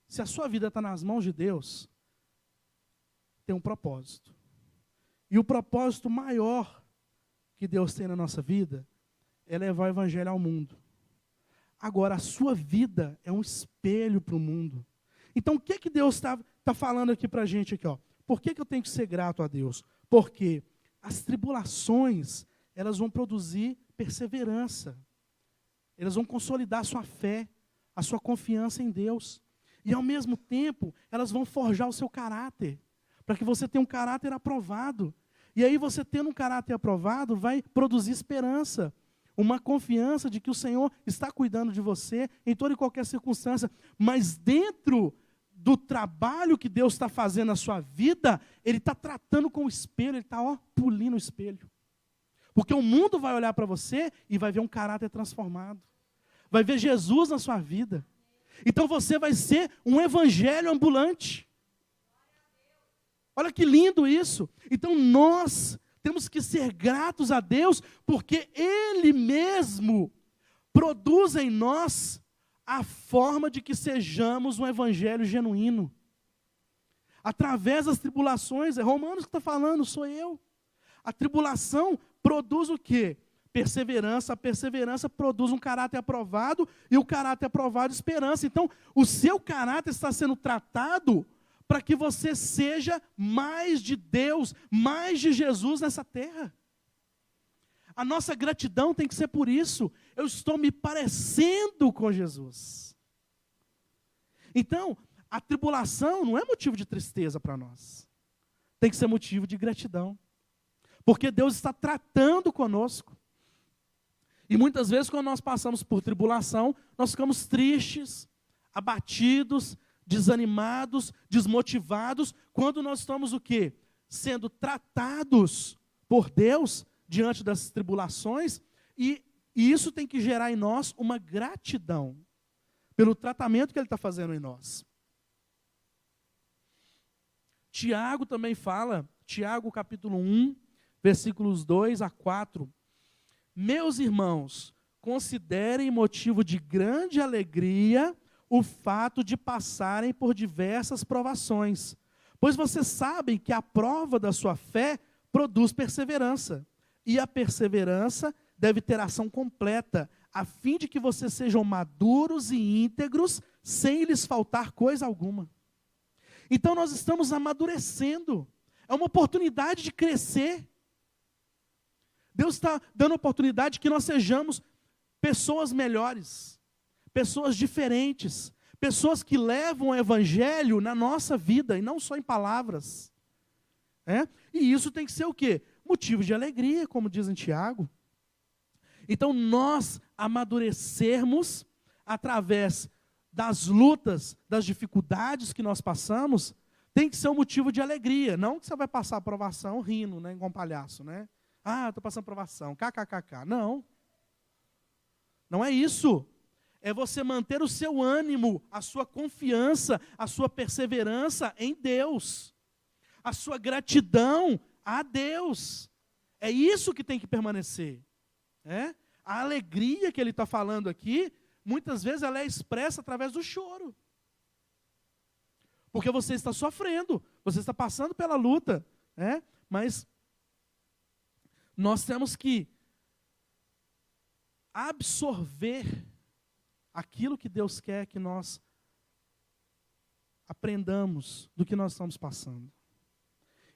se a sua vida está nas mãos de Deus, tem um propósito. E o propósito maior que Deus tem na nossa vida é levar o evangelho ao mundo. Agora, a sua vida é um espelho para o mundo. Então, o que Deus está falando aqui para a gente? Aqui, ó? Por que eu tenho que ser grato a Deus? Porque as tribulações, elas vão produzir perseverança. Elas vão consolidar a sua fé, a sua confiança em Deus. E, ao mesmo tempo, elas vão forjar o seu caráter, para que você tenha um caráter aprovado. E aí, você tendo um caráter aprovado, vai produzir esperança, uma confiança de que o Senhor está cuidando de você em toda e qualquer circunstância. Mas dentro do trabalho que Deus está fazendo na sua vida, Ele está tratando com o espelho, Ele está polindo o espelho. Porque o mundo vai olhar para você e vai ver um caráter transformado. Vai ver Jesus na sua vida. Então você vai ser um evangelho ambulante. Olha que lindo isso. Então nós temos que ser gratos a Deus, porque Ele mesmo produz em nós a forma de que sejamos um evangelho genuíno. Através das tribulações, é Romanos que está falando, sou eu. A tribulação produz o quê? Perseverança. A perseverança produz um caráter aprovado, e o caráter aprovado, esperança. Então, o seu caráter está sendo tratado para que você seja mais de Deus, mais de Jesus nessa terra. A nossa gratidão tem que ser por isso. Eu estou me parecendo com Jesus. Então, a tribulação não é motivo de tristeza para nós. Tem que ser motivo de gratidão. Porque Deus está tratando conosco. E muitas vezes, quando nós passamos por tribulação, nós ficamos tristes, abatidos, desanimados, desmotivados, quando nós estamos o quê? Sendo tratados por Deus diante das tribulações, e isso tem que gerar em nós uma gratidão pelo tratamento que Ele está fazendo em nós. Tiago também fala, Tiago capítulo 1, versículos 2 a 4, meus irmãos, considerem motivo de grande alegria o fato de passarem por diversas provações, pois vocês sabem que a prova da sua fé produz perseverança, e a perseverança deve ter ação completa, a fim de que vocês sejam maduros e íntegros, sem lhes faltar coisa alguma. Então nós estamos amadurecendo, é uma oportunidade de crescer. Deus está dando a oportunidade que nós sejamos pessoas melhores, pessoas diferentes, pessoas que levam o evangelho na nossa vida, e não só em palavras. E isso tem que ser o quê? Motivo de alegria, como diz em Tiago. Então nós amadurecermos através das lutas, das dificuldades que nós passamos, tem que ser um motivo de alegria, não que você vai passar a provação rindo, igual um palhaço, estou passando provação, kkkk. Não. Não é isso. É você manter o seu ânimo, a sua confiança, a sua perseverança em Deus. A sua gratidão a Deus. É isso que tem que permanecer. A alegria que ele está falando aqui, muitas vezes ela é expressa através do choro. Porque você está sofrendo, você está passando pela luta. Mas nós temos que absorver aquilo que Deus quer que nós aprendamos do que nós estamos passando.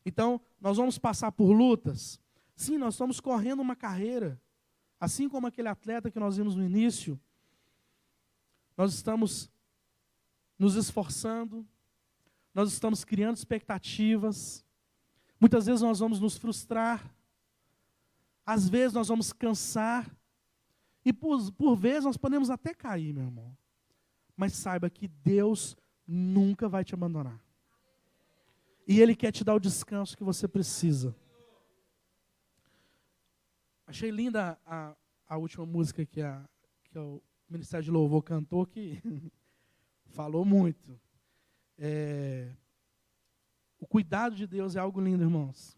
Então, nós vamos passar por lutas. Sim, nós estamos correndo uma carreira. Assim como aquele atleta que nós vimos no início, nós estamos nos esforçando, nós estamos criando expectativas. Muitas vezes nós vamos nos frustrar. Às vezes nós vamos cansar. E por vezes nós podemos até cair, meu irmão. Mas saiba que Deus nunca vai te abandonar. E Ele quer te dar o descanso que você precisa. Achei linda a última música que o Ministério de Louvor cantou, que falou muito. O cuidado de Deus é algo lindo, irmãos.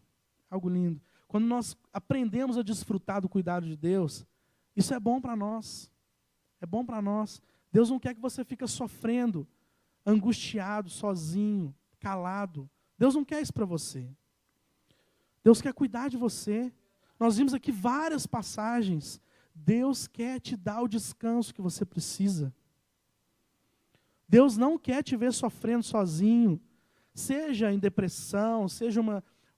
Algo lindo. Quando nós aprendemos a desfrutar do cuidado de Deus, isso é bom para nós. É bom para nós. Deus não quer que você fique sofrendo, angustiado, sozinho, calado. Deus não quer isso para você. Deus quer cuidar de você. Nós vimos aqui várias passagens. Deus quer te dar o descanso que você precisa. Deus não quer te ver sofrendo sozinho. Seja em depressão, seja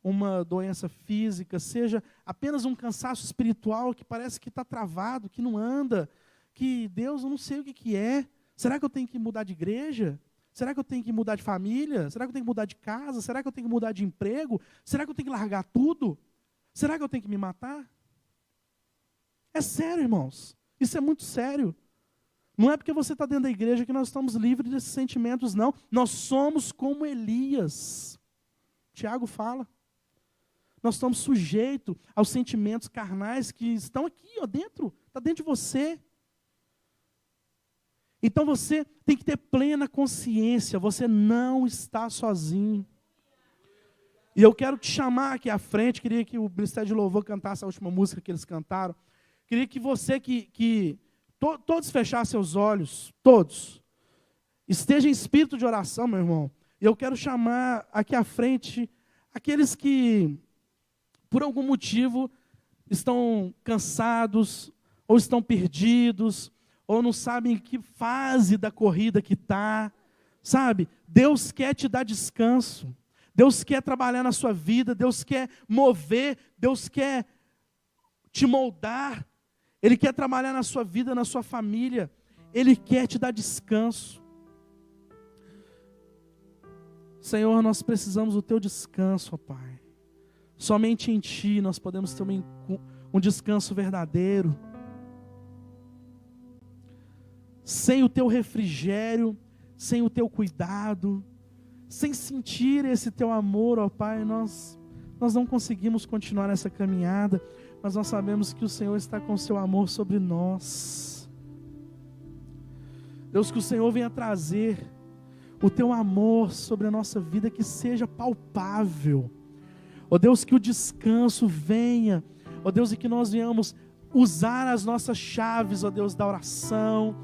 uma doença física, seja apenas um cansaço espiritual que parece que está travado, que não anda, que Deus, eu não sei o que é. Será que eu tenho que mudar de igreja? Será que eu tenho que mudar de família? Será que eu tenho que mudar de casa? Será que eu tenho que mudar de emprego? Será que eu tenho que largar tudo? Será que eu tenho que me matar? É sério, irmãos. Isso é muito sério. Não é porque você está dentro da igreja que nós estamos livres desses sentimentos, não. Nós somos como Elias. Tiago fala. Nós estamos sujeitos aos sentimentos carnais que estão aqui, dentro. Está dentro de você. Então você tem que ter plena consciência. Você não está sozinho. E eu quero te chamar aqui à frente. Queria que o Ministério de Louvor cantasse a última música que eles cantaram. Queria que você todos fechassem os olhos, todos. Esteja em espírito de oração, meu irmão. E eu quero chamar aqui à frente aqueles que, por algum motivo, estão cansados, ou estão perdidos, ou não sabem em que fase da corrida que está. Sabe? Deus quer te dar descanso. Deus quer trabalhar na sua vida. Deus quer mover. Deus quer te moldar, Ele quer trabalhar na sua vida, na sua família, Ele quer te dar descanso. Senhor, nós precisamos do Teu descanso, ó Pai. Somente em Ti nós podemos ter um descanso verdadeiro. Sem o Teu refrigério, sem o Teu cuidado, sem sentir esse Teu amor, ó Pai, nós não conseguimos continuar nessa caminhada, mas nós sabemos que o Senhor está com o Seu amor sobre nós. Deus, que o Senhor venha trazer o Teu amor sobre a nossa vida, que seja palpável. Ó Deus, que o descanso venha, ó Deus, e que nós venhamos usar as nossas chaves, ó Deus, da oração,